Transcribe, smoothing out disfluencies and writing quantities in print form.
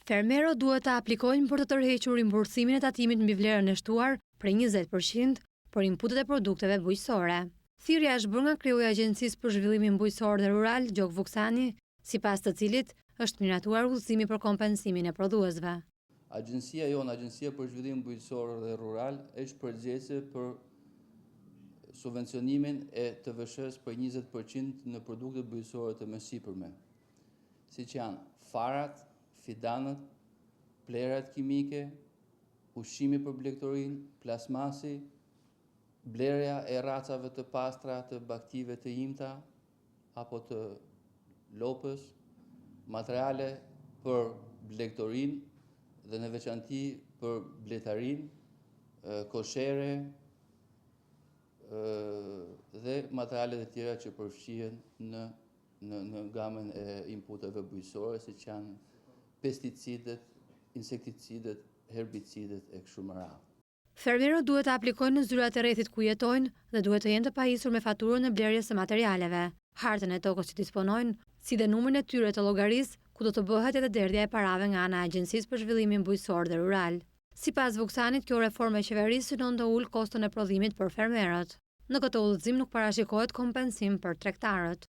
Fermerët duhet të aplikojnë për të tërhequr rimbursimin e tatimit mbi vlerën e shtuar prej 20% për inputet e produkteve bujqësore. Thirrja është bërë nga kreu i Agjencisë për Zhvillimin Bujqësor dhe Rural, Gjok Vuksani, sipas të cilit është miratuar udhëzimi për kompensimin e prodhuesve. Agjencia jonë, Agjencia për Zhvillim Bujqësor dhe Rural, është përgjegjëse për subvencionimin e TVSH-s për 20% në produktet bujqësore të mësipërme, siç janë farat, fidanët, plerat kimike, ushqimi për blegtorin, plasmasi, blerja e racave të pastra të baktive të imta apo të lopës, materiale për blegtorin dhe në veçanti për bletarin, koshere dhe materialet e tjera që përfshihen në gamën e inputeve bujqësore, siç janë pesticidet, insekticidet, herbicidet e kështu me radhë. Fermerët duhet të aplikojnë në zyrat e rrethit ku jetojnë dhe duhet të jenë të pajisur me faturën e blerjes së materialeve, hartën e tokës që disponojnë, si dhe numrin e tyre të llogarisë ku do të bëhet edhe derdhja e parave nga ana e Agjencisë për Zhvillimin Bujqësor dhe Rural. Sipas Vuksanit, kjo reformë e qeverisë synon të ulë koston e prodhimit për fermerët. Në këtë udhëzim nuk parashikohet kompensim për tregtarët.